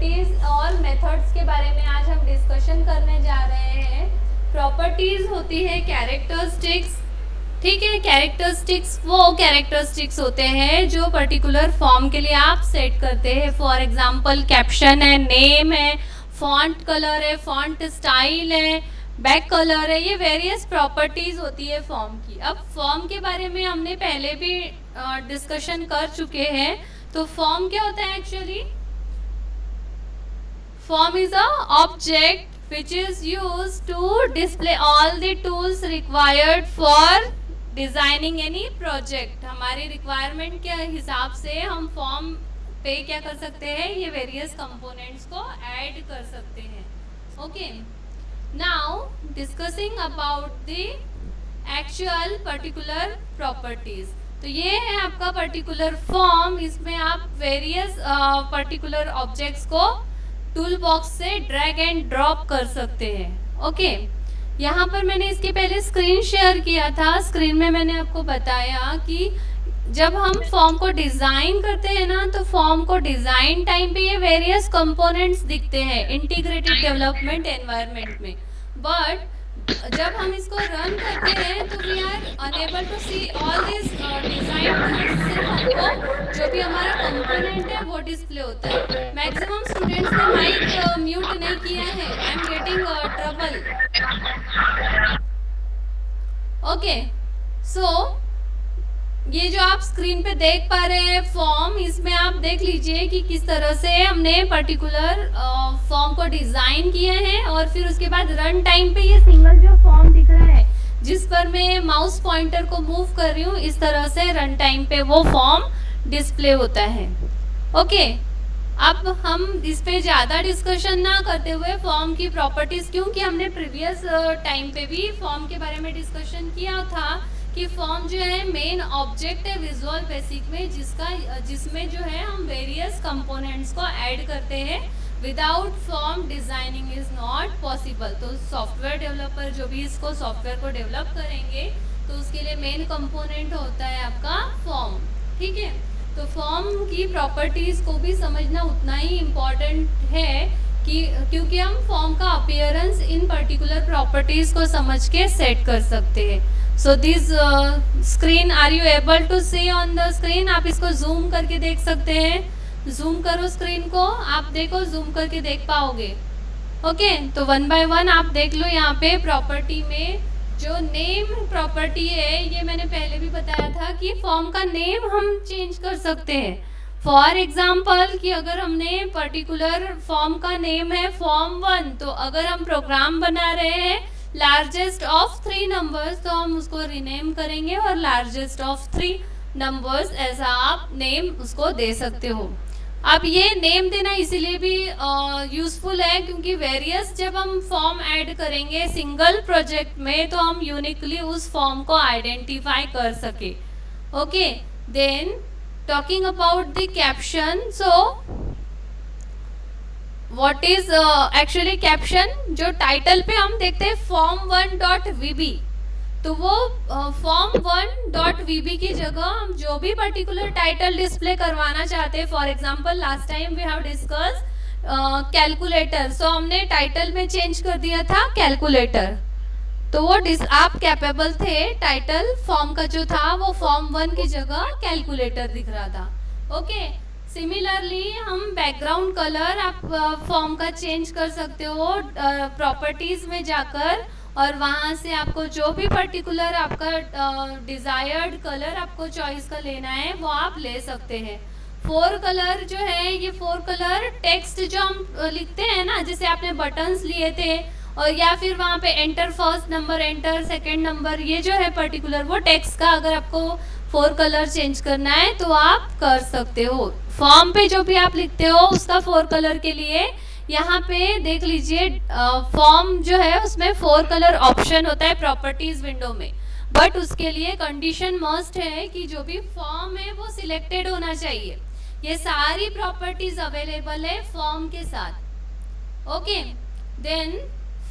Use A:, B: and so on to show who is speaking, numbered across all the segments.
A: Properties और methods के बारे में आज हम डिस्कशन करने जा रहे हैं। प्रॉपर्टीज होती है कैरेक्टरिस्टिक्स, ठीक है। कैरेक्टरिस्टिक्स वो कैरेक्टरिस्टिक्स होते हैं जो पर्टिकुलर फॉर्म के लिए आप सेट करते हैं। फॉर एग्जांपल कैप्शन है, नेम है, फॉन्ट कलर है, फॉन्ट स्टाइल है, बैक कलर है, ये वेरियस प्रॉपर्टीज होती है फॉर्म की। अब फॉर्म के बारे में हमने पहले भी डिस्कशन कर चुके हैं। तो फॉर्म क्या होता है actually? Form is a object which is used to display all the tools required for designing any project। हमारी रिक्वायरमेंट के हिसाब से हम फॉर्म पे क्या कर सकते हैं, ये वेरियस कंपोनेंट्स को ऐड कर सकते हैं। Okay, now discussing about the actual particular properties. तो ये है आपका पर्टिकुलर फॉर्म। इसमें आप वेरियस पर्टिकुलर ऑब्जेक्ट्स को टूल बॉक्स से ड्रैग एंड ड्रॉप कर सकते हैं। ओके, यहाँ पर मैंने इसके पहले स्क्रीन शेयर किया था। स्क्रीन में मैंने आपको बताया कि जब हम फॉर्म को डिज़ाइन करते हैं ना, तो फॉर्म को डिज़ाइन टाइम पे ये वेरियस कंपोनेंट्स दिखते हैं इंटीग्रेटेड डेवलपमेंट एनवायरनमेंट में। बट जब हम इसको रन करते हैं तो we are enable to see all this design tools. सिर्फ हमको जो भी हमारा कंपोनेंट है वो डिस्प्ले होता है। मैक्सिमम स्टूडेंट्स ने माइक म्यूट नहीं किया है। I am getting trouble. Okay, so ये जो आप स्क्रीन पे देख पा रहे हैं फॉर्म, इसमें आप देख लीजिए कि किस तरह से हमने पर्टिकुलर फॉर्म को डिज़ाइन किया है। और फिर उसके बाद रन टाइम पे ये सिंगल जो फॉर्म दिख रहा है जिस पर मैं माउस पॉइंटर को मूव कर रही हूँ, इस तरह से रन टाइम पे वो फॉर्म डिस्प्ले होता है। ओके, अब हम इस पे ज़्यादा डिस्कशन ना करते हुए फॉर्म की प्रॉपर्टीज़, क्योंकि हमने प्रीवियस टाइम पे भी फॉर्म के बारे में डिस्कशन किया था कि फॉर्म जो है मेन ऑब्जेक्ट है विजुअल बेसिक में, जिसमें जो है हम वेरियस कंपोनेंट्स को ऐड करते हैं। Without form designing is not possible. तो सॉफ्टवेयर डेवलपर जो भी इसको सॉफ्टवेयर को डेवलप करेंगे तो उसके लिए मेन कंपोनेंट होता है आपका फॉर्म, ठीक है। तो फॉर्म की प्रॉपर्टीज को भी समझना उतना ही इम्पोर्टेंट है कि क्योंकि हम फॉर्म का अपीयरेंस इन पर्टिकुलर प्रॉपर्टीज को समझ के सेट कर सकते हैं। So this screen, are you able to see on the screen? आप इसको जूम करके देख सकते हैं। जूम करो स्क्रीन को, आप देखो, जूम करके देख पाओगे। ओके, तो वन बाय वन आप देख लो। यहाँ पे प्रॉपर्टी में जो नेम प्रॉपर्टी है, ये मैंने पहले भी बताया था कि फॉर्म का नेम हम चेंज कर सकते हैं। फॉर एग्जाम्पल कि अगर हमने पर्टिकुलर फॉर्म का नेम है फॉर्म 1, तो अगर हम प्रोग्राम बना रहे हैं लार्जेस्ट ऑफ 3 नंबर्स, तो हम उसको रीनेम करेंगे और लार्जेस्ट ऑफ 3 नंबर्स ऐसा आप नेम उसको दे सकते हो। अब ये नेम देना इसीलिए भी यूज़फुल है क्योंकि वेरियस जब हम फॉर्म ऐड करेंगे सिंगल प्रोजेक्ट में, तो हम यूनिकली उस फॉर्म को आइडेंटिफाई कर सके। Okay, then talking about the caption. So what is actually caption? जो टाइटल पे हम देखते हैं form1.vb, तो वो form1.vb की जगह हम जो भी पर्टिकुलर टाइटल डिस्प्ले करवाना चाहते हैं, for example last time we have discuss calculator, so हमने टाइटल में चेंज कर दिया था कैलकुलेटर। तो वो आप कैपेबल थे, टाइटल फॉर्म का जो था वो form1 की जगह कैलकुलेटर दिख रहा था। ओके, सिमिलरली हम बैकग्राउंड कलर आप फॉर्म का चेंज कर सकते हो प्रॉपर्टीज में जाकर, और वहाँ से आपको जो भी पर्टिकुलर आपका डिज़ायर्ड कलर आपको चॉइस का लेना है वो आप ले सकते हैं। 4 कलर जो है, ये 4 कलर टेक्स्ट जो हम लिखते हैं ना, जैसे आपने बटन्स लिए थे और या फिर वहाँ पे enter first number, enter second number, ये जो है पर्टिकुलर वो टेक्स्ट का अगर आपको 4 कलर चेंज करना है तो आप कर सकते हो। फॉर्म पे जो भी आप लिखते हो उसका 4 कलर के लिए यहाँ पे देख लीजिए, फॉर्म जो है उसमें 4 कलर ऑप्शन होता है प्रॉपर्टीज विंडो में। बट उसके लिए कंडीशन मस्ट है कि जो भी फॉर्म है वो सिलेक्टेड होना चाहिए। ये सारी प्रॉपर्टीज अवेलेबल है फॉर्म के साथ। ओके, देन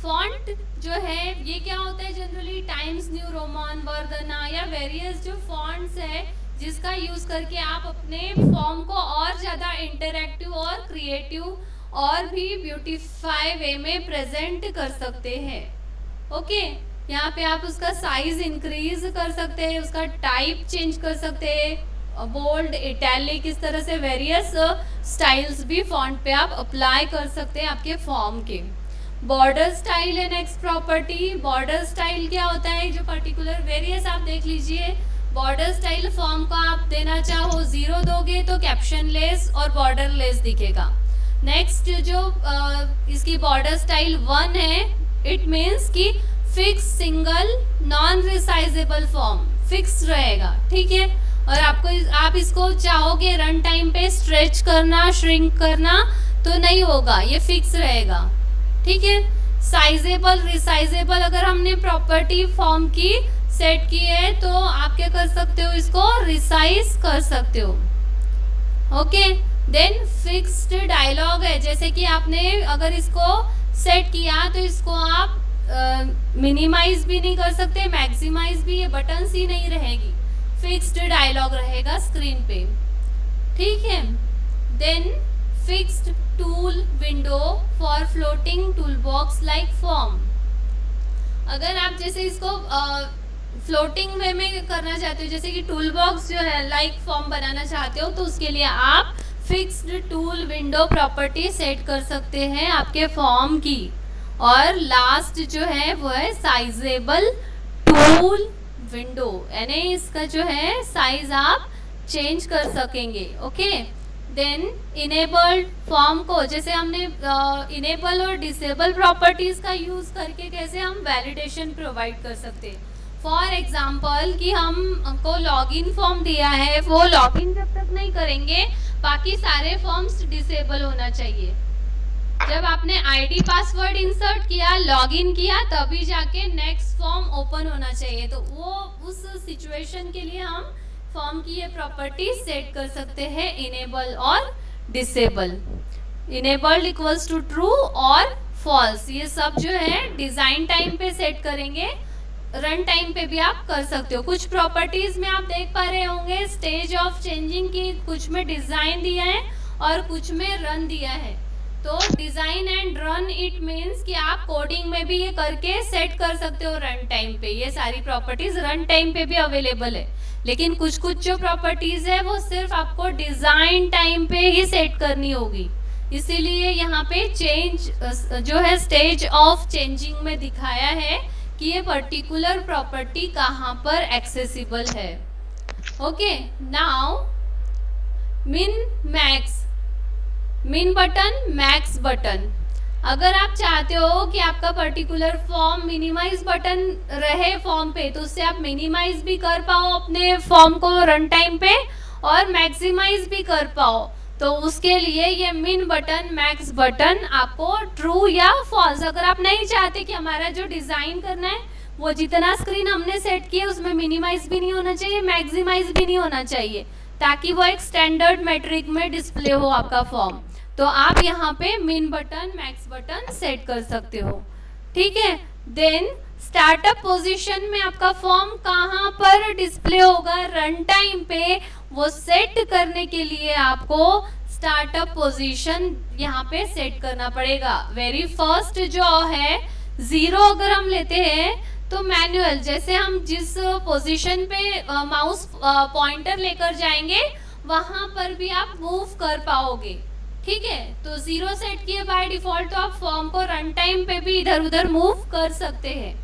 A: फॉन्ट जो है ये क्या होता है? Generally times new Roman, Vardhana या वेरियस जो फॉन्ट्स है जिसका यूज करके आप अपने फॉर्म को और ज़्यादा इंटरैक्टिव और क्रिएटिव और भी ब्यूटीफाई वे में प्रेजेंट कर सकते हैं। ओके, यहाँ पे आप उसका साइज इंक्रीज कर सकते हैं, उसका टाइप चेंज कर सकते हैं, बोल्ड, इटैलिक, इस तरह से वेरियस स्टाइल्स भी फॉन्ट पे आप अप्लाई कर सकते हैं आपके फॉर्म के। बॉर्डर स्टाइल है नेक्स्ट प्रॉपर्टी। बॉर्डर स्टाइल क्या होता है, जो पर्टिकुलर वेरियस आप देख लीजिए। बॉर्डर स्टाइल फॉर्म को आप देना चाहो 0 दोगे तो कैप्शन लेस और बॉर्डर लेस दिखेगा। नेक्स्ट जो इसकी बॉर्डर स्टाइल 1 है, इट मीन्स कि fix single non resizable form, fix रहेगा, ठीक है। और आप इसको चाहोगे रन टाइम पे स्ट्रेच करना, श्रिंक करना तो नहीं होगा, ये फिक्स रहेगा, ठीक है। साइजेबल, रिसाइजेबल अगर हमने प्रॉपर्टी फॉर्म की सेट की है तो आप क्या कर सकते हो, इसको रिसाइज कर सकते हो। ओके, देन फिक्स्ड डायलॉग है, जैसे कि आपने अगर इसको सेट किया तो इसको आप मिनिमाइज भी नहीं कर सकते, मैक्सिमाइज भी, ये बटन ही नहीं रहेगी, फिक्स्ड डायलॉग रहेगा स्क्रीन पे, ठीक है। Then fixed tool window for floating tool box like form. अगर आप जैसे इसको फ्लोटिंग वे में करना चाहते हो, जैसे कि टूल बॉक्स जो है लाइक फॉर्म बनाना चाहते हो, तो उसके लिए आप fixed tool window property set कर सकते हैं आपके फॉर्म की। और लास्ट जो है वो है साइजेबल टूल विंडो, यानी इसका जो है साइज आप चेंज कर सकेंगे। ओके, देन इनेबल्ड फॉर्म को, जैसे हमने इनेबल और डिसेबल प्रॉपर्टीज का यूज करके कैसे हम वैलिडेशन प्रोवाइड कर सकते हैं। फॉर एग्जाम्पल कि हमको लॉगिन फॉर्म दिया है, वो लॉगिन जब तक नहीं करेंगे बाकी सारे फॉर्म्स डिसेबल होना चाहिए। जब आपने आईडी पासवर्ड इंसर्ट किया, लॉगिन किया, तभी जाके नेक्स्ट फॉर्म ओपन होना चाहिए। तो वो उस सिचुएशन के लिए हम फॉर्म की ये प्रॉपर्टी सेट कर सकते हैं, इनेबल और disable. Enabled equals to true और फॉल्स, ये सब जो है डिजाइन टाइम पे सेट करेंगे, रन टाइम पे भी आप कर सकते हो। कुछ प्रॉपर्टीज में आप देख पा रहे होंगे स्टेज ऑफ चेंजिंग की, कुछ में डिजाइन दिया है और कुछ में रन दिया है। तो design and run it means कि आप कोडिंग में भी ये करके सेट कर सकते हो रन टाइम पे, ये सारी प्रॉपर्टीज रन टाइम पे भी अवेलेबल है। लेकिन कुछ कुछ जो प्रॉपर्टीज है वो सिर्फ आपको डिजाइन टाइम पे ही सेट करनी होगी, इसीलिए यहाँ पे चेंज जो है स्टेज ऑफ चेंजिंग में दिखाया है कि ये पर्टिकुलर प्रॉपर्टी कहाँ पर एक्सेसिबल है। ओके, नाउ मिन मैक्स, मिन बटन, मैक्स बटन। अगर आप चाहते हो कि आपका पर्टिकुलर फॉर्म मिनिमाइज बटन रहे फॉर्म पे, तो उससे आप मिनिमाइज भी कर पाओ अपने फॉर्म को रन टाइम पे और मैक्सिमाइज भी कर पाओ, तो उसके लिए ये मिन बटन, मैक्स बटन आपको ट्रू या फॉल्स, अगर आप नहीं चाहते कि हमारा जो डिजाइन करना है वो जितना स्क्रीन हमने सेट किया उसमें मिनिमाइज भी नहीं होना चाहिए, मैक्सिमाइज भी नहीं होना चाहिए, ताकि वो एक स्टैंडर्ड मैट्रिक में डिस्प्ले हो आपका फॉर्म, तो आप यहाँ पे मिन बटन, मैक्स बटन सेट कर सकते हो, ठीक है। देन स्टार्टअप पोजीशन में आपका फॉर्म कहाँ पर डिस्प्ले होगा रन टाइम पे, वो सेट करने के लिए आपको स्टार्टअप पोजीशन यहाँ पे सेट करना पड़ेगा। वेरी फर्स्ट जो है 0 अगर हम लेते हैं तो मैनुअल, जैसे हम जिस पोजीशन पे माउस पॉइंटर लेकर जाएंगे वहां पर भी आप मूव कर पाओगे, ठीक है। तो 0 सेट किए बाय डिफॉल्ट, तो आप फॉर्म को रन टाइम पे भी इधर उधर मूव कर सकते हैं।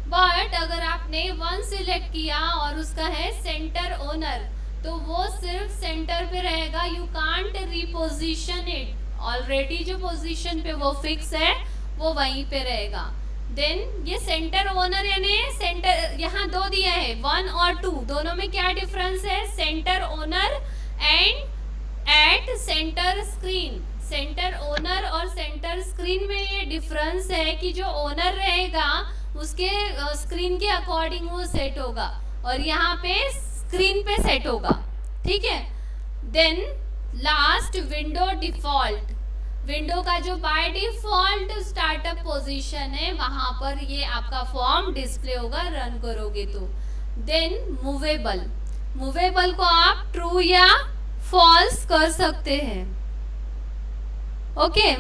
A: बट अगर आपने 1 सिलेक्ट किया और उसका है सेंटर ओनर, तो वो सिर्फ सेंटर पे रहेगा, you can't reposition it, already जो पोजीशन पे वो फिक्स है वो वहीं पे रहेगा। देन ये सेंटर ओनर यानी सेंटर, यहाँ 2 दिया है 1 और 2, दोनों में क्या डिफरेंस है, centre owner and at centre screen. Centre owner और सेंटर स्क्रीन में ये डिफरेंस है कि जो ओनर रहेगा उसके स्क्रीन के अकॉर्डिंग वो सेट होगा और यहाँ पे स्क्रीन पे सेट होगा, ठीक है। Then last window default, window का जो बाय डिफॉल्ट स्टार्टअप पोजीशन है वहां पर ये आपका फॉर्म डिस्प्ले होगा रन करोगे तो। देन मूवेबल, मूवेबल को आप ट्रू या फॉल्स कर सकते हैं, okay.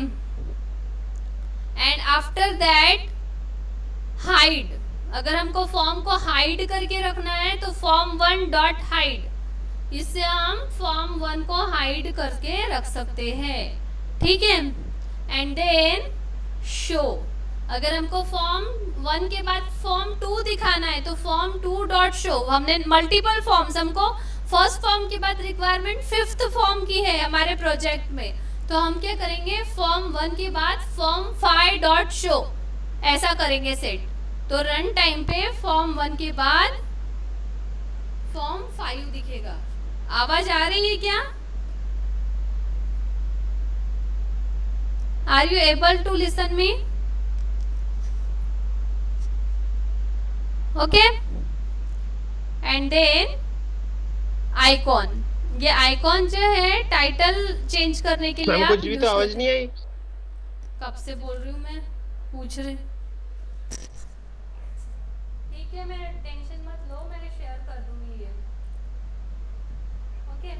A: And after that hide. अगर हमको फॉर्म को हाइड करके रखना है तो फॉर्म 1 डॉट हाइड, इससे हम फॉर्म 1 को हाइड करके रख सकते हैं, ठीक है। एंड देन शो, अगर हमको फॉर्म 1 के बाद फॉर्म 2 दिखाना है तो फॉर्म 2 डॉट शो। हमने मल्टीपल फॉर्म्स, हमको फर्स्ट फॉर्म के बाद रिक्वायरमेंट 5th फॉर्म की है हमारे प्रोजेक्ट में, तो हम क्या करेंगे, फॉर्म 1 के बाद फॉर्म 5 डॉट शो, ऐसा करेंगे सेट। तो रन टाइम पे फॉर्म 1 के बाद फॉर्म 5 दिखेगा। आवाज आ रही है क्या? Are you able to listen me? Okay. And then icon, ये आइकॉन जो है टाइटल चेंज करने के लिए
B: कुछ भी तो आवाज नहीं आई।
A: कब से बोल रही हूँ मैं, पूछ रही। ठीक है, मैं टेंशन मत लो, मैं शेयर कर दूंगी ये। ओके।